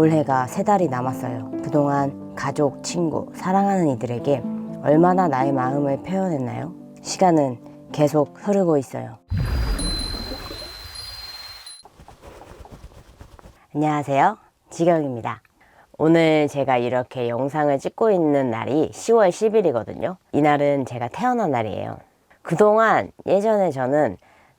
올해가 3달이 남았어요. 그동안 가족, 친구, 사랑하는 이들에게 얼마나 나의 마음을 표현했나요? 시간은 계속 흐르고 있어요. 안녕하세요, 지경입니다. 오늘 제가 이렇게 영상을 찍고 있는 날이 10월 10일이거든요. 이날은 제가 태어난 날이에요. 그동안 예전에 저는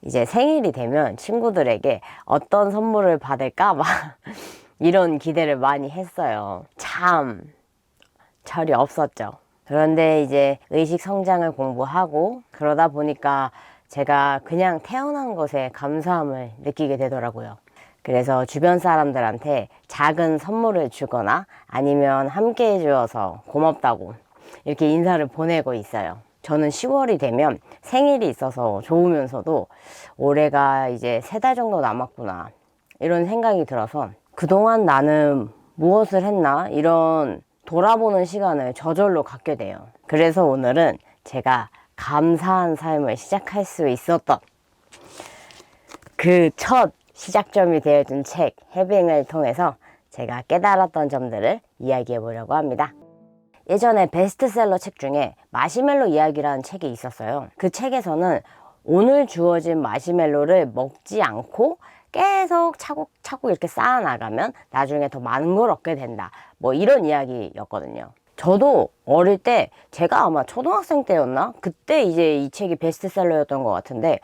이제 생일이 되면 친구들에게 어떤 선물을 받을까 막 이런 기대를 많이 했어요. 참 철이 없었죠. 그런데 이제 의식 성장을 공부하고 그러다 보니까 제가 그냥 태어난 것에 감사함을 느끼게 되더라고요. 그래서 주변 사람들한테 작은 선물을 주거나 아니면 함께 해주어서 고맙다고 이렇게 인사를 보내고 있어요. 저는 10월이 되면 생일이 있어서 좋으면서도 올해가 이제 3달 정도 남았구나 이런 생각이 들어서 그동안 나는 무엇을 했나 이런 돌아보는 시간을 저절로 갖게 돼요. 그래서 오늘은 제가 감사한 삶을 시작할 수 있었던 그 첫 시작점이 되어준 책 해빙을 통해서 제가 깨달았던 점들을 이야기해 보려고 합니다. 예전에 베스트셀러 책 중에 마시멜로 이야기라는 책이 있었어요. 그 책에서는 오늘 주어진 마시멜로를 먹지 않고 계속 차곡차곡 이렇게 쌓아나가면 나중에 더 많은 걸 얻게 된다, 뭐 이런 이야기였거든요. 저도 어릴 때, 제가 아마 초등학생 때였나? 그때 이제 이 책이 베스트셀러였던 것 같은데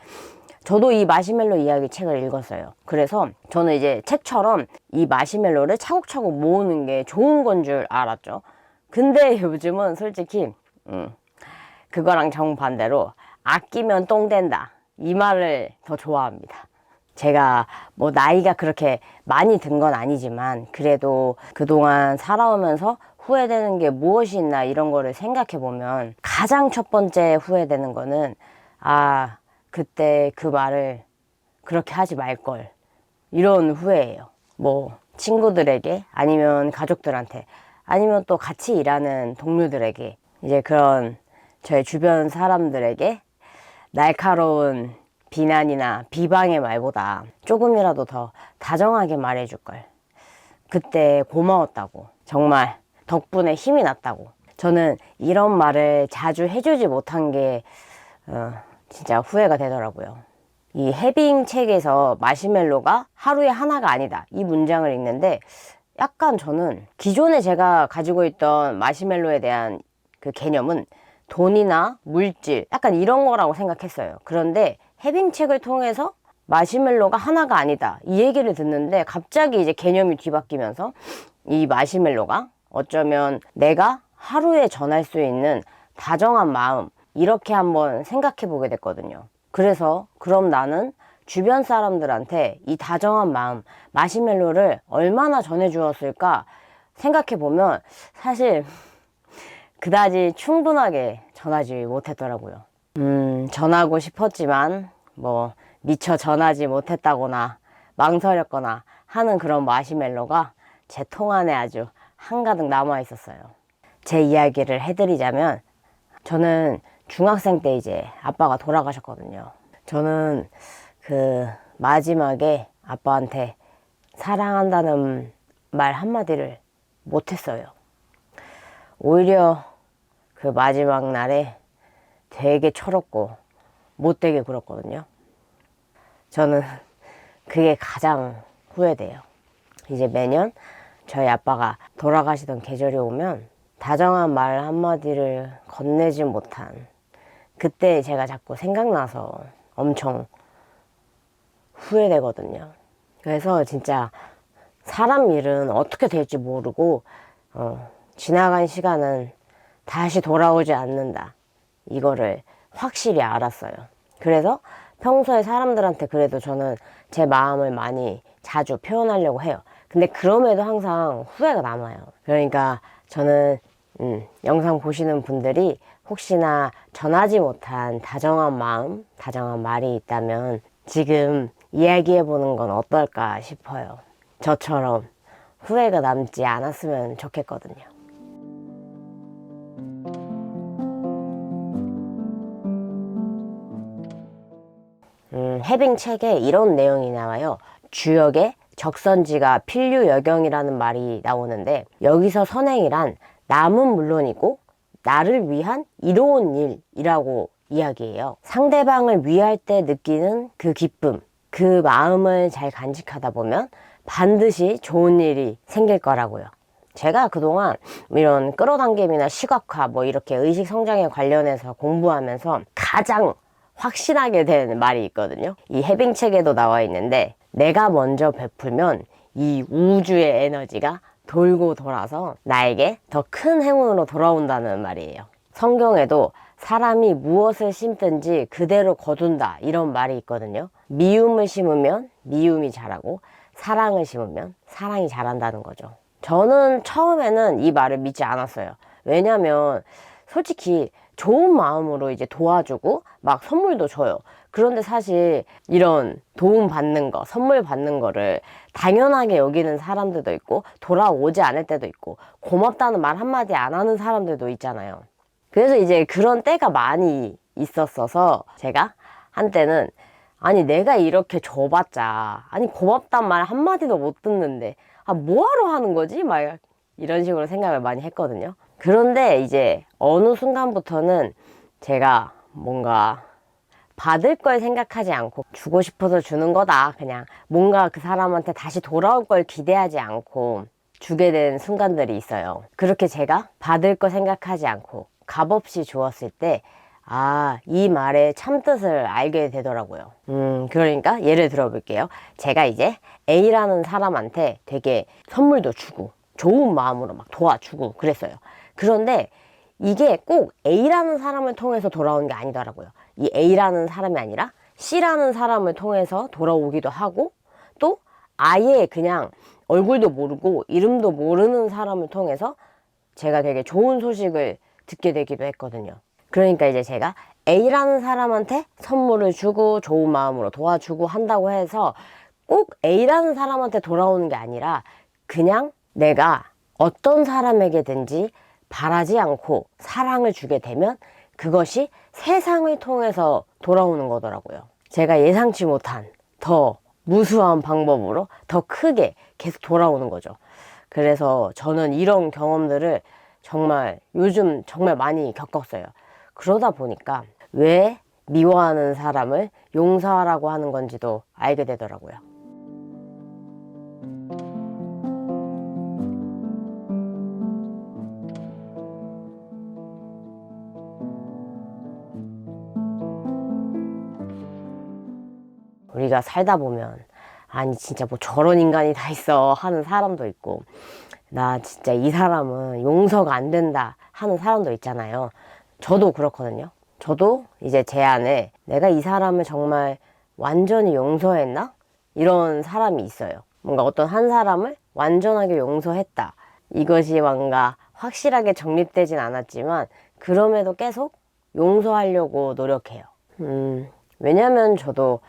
저도 이 마시멜로 이야기 책을 읽었어요. 그래서 저는 이제 책처럼 이 마시멜로를 차곡차곡 모으는 게 좋은 건 줄 알았죠. 근데 요즘은 솔직히 그거랑 정반대로 아끼면 똥 된다, 이 말을 더 좋아합니다. 제가 뭐 나이가 그렇게 많이 든 건 아니지만 그래도 그동안 살아오면서 후회되는 게 무엇이 있나 이런 거를 생각해 보면 가장 첫 번째 후회되는 거는 그때 그 말을 그렇게 하지 말걸, 이런 후회예요. 뭐 친구들에게 아니면 가족들한테 아니면 또 같이 일하는 동료들에게 이제 그런 저의 주변 사람들에게 날카로운 비난이나 비방의 말보다 조금이라도 더 다정하게 말해줄걸, 그때 고마웠다고, 정말 덕분에 힘이 났다고. 저는 이런 말을 자주 해주지 못한 게 진짜 후회가 되더라고요. 이 해빙 책에서 마시멜로가 하루에 하나가 아니다, 이 문장을 읽는데 약간 저는 기존에 제가 가지고 있던 마시멜로에 대한 그 개념은 돈이나 물질 약간 이런 거라고 생각했어요. 그런데 해빙 책을 통해서 마시멜로가 하나가 아니다, 이 얘기를 듣는데 갑자기 이제 개념이 뒤바뀌면서 이 마시멜로가 어쩌면 내가 하루에 전할 수 있는 다정한 마음, 이렇게 한번 생각해 보게 됐거든요. 그래서 그럼 나는 주변 사람들한테 이 다정한 마음, 마시멜로를 얼마나 전해주었을까 생각해 보면 사실 그다지 충분하게 전하지 못했더라고요. 전하고 싶었지만 뭐 미처 전하지 못했다거나 망설였거나 하는 그런 마시멜로가 제 통 안에 아주 한가득 남아 있었어요. 제 이야기를 해드리자면 저는 중학생 때 이제 아빠가 돌아가셨거든요. 저는 그 마지막에 아빠한테 사랑한다는 말 한마디를 못했어요. 오히려 그 마지막 날에 되게 철없고 못되게 굴었거든요. 저는 그게 가장 후회돼요. 이제 매년 저희 아빠가 돌아가시던 계절이 오면 다정한 말 한마디를 건네지 못한 그때 제가 자꾸 생각나서 엄청 후회되거든요. 그래서 진짜 사람 일은 어떻게 될지 모르고 지나간 시간은 다시 돌아오지 않는다, 이거를 확실히 알았어요. 그래서 평소에 사람들한테 그래도 저는 제 마음을 많이 자주 표현하려고 해요. 근데 그럼에도 항상 후회가 남아요. 그러니까 저는 영상 보시는 분들이 혹시나 전하지 못한 다정한 마음, 다정한 말이 있다면 지금 이야기해보는 건 어떨까 싶어요. 저처럼 후회가 남지 않았으면 좋겠거든요. 해빙 책에 이런 내용이 나와요. 주역의 적선지가 필류여경이라는 말이 나오는데, 여기서 선행이란 남은 물론이고 나를 위한 이로운 일이라고 이야기해요. 상대방을 위할 때 느끼는 그 기쁨, 그 마음을 잘 간직하다 보면 반드시 좋은 일이 생길 거라고요. 제가 그동안 이런 끌어당김이나 시각화 뭐 이렇게 의식 성장에 관련해서 공부하면서 가장 확신하게 된 말이 있거든요. 이 해빙 책에도 나와 있는데, 내가 먼저 베풀면 이 우주의 에너지가 돌고 돌아서 나에게 더 큰 행운으로 돌아온다는 말이에요. 성경에도 사람이 무엇을 심든지 그대로 거둔다, 이런 말이 있거든요. 미움을 심으면 미움이 자라고 사랑을 심으면 사랑이 자란다는 거죠. 저는 처음에는 이 말을 믿지 않았어요. 왜냐면 솔직히 좋은 마음으로 이제 도와주고 막 선물도 줘요. 그런데 사실 이런 도움 받는 거, 선물 받는 거를 당연하게 여기는 사람들도 있고, 돌아오지 않을 때도 있고, 고맙다는 말 한마디 안 하는 사람들도 있잖아요. 그래서 이제 그런 때가 많이 있었어서 제가 한때는, 아니 내가 이렇게 줘봤자, 아니 고맙단 말 한마디도 못 듣는데 뭐하러 하는 거지? 막 이런 식으로 생각을 많이 했거든요. 그런데 이제 어느 순간부터는 제가 뭔가 받을 걸 생각하지 않고, 주고 싶어서 주는 거다, 그냥 뭔가 그 사람한테 다시 돌아올 걸 기대하지 않고 주게 된 순간들이 있어요. 그렇게 제가 받을 거 생각하지 않고 값없이 주었을 때, 이 말의 참뜻을 알게 되더라고요. 그러니까 예를 들어 볼게요. 제가 이제 A라는 사람한테 되게 선물도 주고 좋은 마음으로 막 도와주고 그랬어요. 그런데 이게 꼭 A라는 사람을 통해서 돌아오는 게 아니더라고요. 이 A라는 사람이 아니라 C라는 사람을 통해서 돌아오기도 하고, 또 아예 그냥 얼굴도 모르고 이름도 모르는 사람을 통해서 제가 되게 좋은 소식을 듣게 되기도 했거든요. 그러니까 이제 제가 A라는 사람한테 선물을 주고 좋은 마음으로 도와주고 한다고 해서 꼭 A라는 사람한테 돌아오는 게 아니라, 그냥 내가 어떤 사람에게든지 바라지 않고 사랑을 주게 되면 그것이 세상을 통해서 돌아오는 거더라고요. 제가 예상치 못한 더 무수한 방법으로 더 크게 계속 돌아오는 거죠. 그래서 저는 이런 경험들을 정말 요즘 정말 많이 겪었어요. 그러다 보니까 왜 미워하는 사람을 용서하라고 하는 건지도 알게 되더라고요. 우리가 살다 보면, 아니 진짜 뭐 저런 인간이 다 있어 하는 사람도 있고, 나 진짜 이 사람은 용서가 안 된다 하는 사람도 있잖아요. 저도 그렇거든요. 저도 이제 제 안에 내가 이 사람을 정말 완전히 용서했나? 이런 사람이 있어요. 뭔가 어떤 한 사람을 완전하게 용서했다, 이것이 뭔가 확실하게 정립되진 않았지만 그럼에도 계속 용서하려고 노력해요. 왜냐면 저도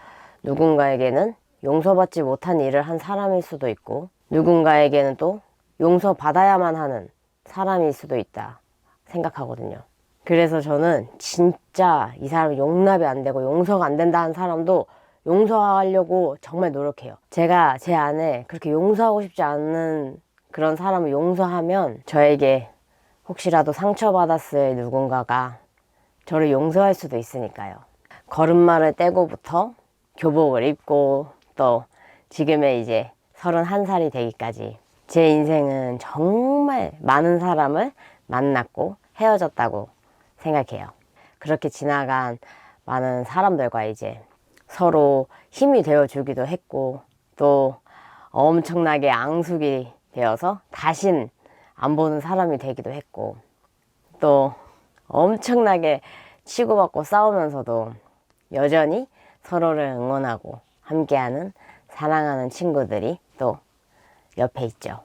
누군가에게는 용서받지 못한 일을 한 사람일 수도 있고, 누군가에게는 또 용서받아야만 하는 사람일 수도 있다 생각하거든요. 그래서 저는 진짜 이 사람이 용납이 안 되고 용서가 안 된다 한 사람도 용서하려고 정말 노력해요. 제가 제 안에 그렇게 용서하고 싶지 않은 그런 사람을 용서하면 저에게 혹시라도 상처받았을 누군가가 저를 용서할 수도 있으니까요. 걸음마를 떼고부터 교복을 입고 또 지금의 이제 31살이 되기까지 제 인생은 정말 많은 사람을 만났고 헤어졌다고 생각해요. 그렇게 지나간 많은 사람들과 이제 서로 힘이 되어주기도 했고, 또 엄청나게 앙숙이 되어서 다신 안 보는 사람이 되기도 했고, 또 엄청나게 치고받고 싸우면서도 여전히 서로를 응원하고 함께하는, 사랑하는 친구들이 또 옆에 있죠.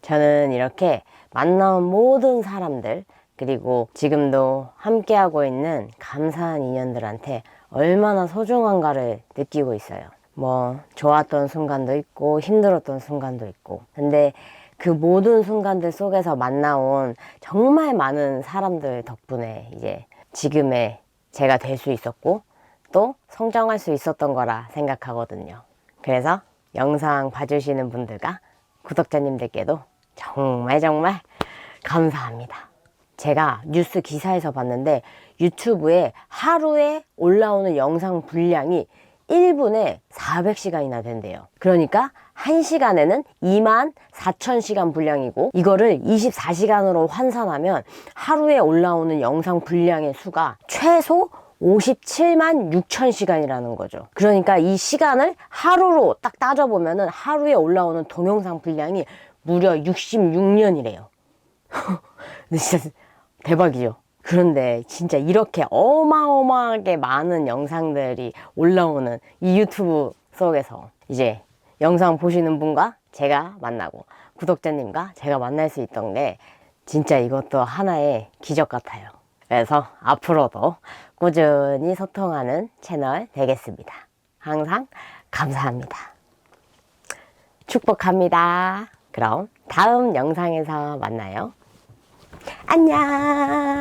저는 이렇게 만나온 모든 사람들, 그리고 지금도 함께하고 있는 감사한 인연들한테 얼마나 소중한가를 느끼고 있어요. 뭐 좋았던 순간도 있고 힘들었던 순간도 있고, 근데 그 모든 순간들 속에서 만나온 정말 많은 사람들 덕분에 이제 지금의 제가 될 수 있었고 또 성장할 수 있었던 거라 생각하거든요. 그래서 영상 봐주시는 분들과 구독자님들께도 정말 감사합니다. 제가 뉴스 기사에서 봤는데 유튜브에 하루에 올라오는 영상 분량이 1분에 400시간이나 된대요. 그러니까 1시간에는 24,000시간 분량이고, 이거를 24시간으로 환산하면 하루에 올라오는 영상 분량의 수가 최소 576,000시간이라는 거죠. 그러니까 이 시간을 하루로 딱 따져보면은 하루에 올라오는 동영상 분량이 무려 66년이래요. 진짜 대박이죠. 그런데 진짜 이렇게 어마어마하게 많은 영상들이 올라오는 이 유튜브 속에서 이제 영상 보시는 분과 제가 만나고 구독자님과 제가 만날 수 있던 게 진짜 이것도 하나의 기적 같아요. 그래서 앞으로도 꾸준히 소통하는 채널 되겠습니다. 항상 감사합니다. 축복합니다. 그럼 다음 영상에서 만나요. 안녕.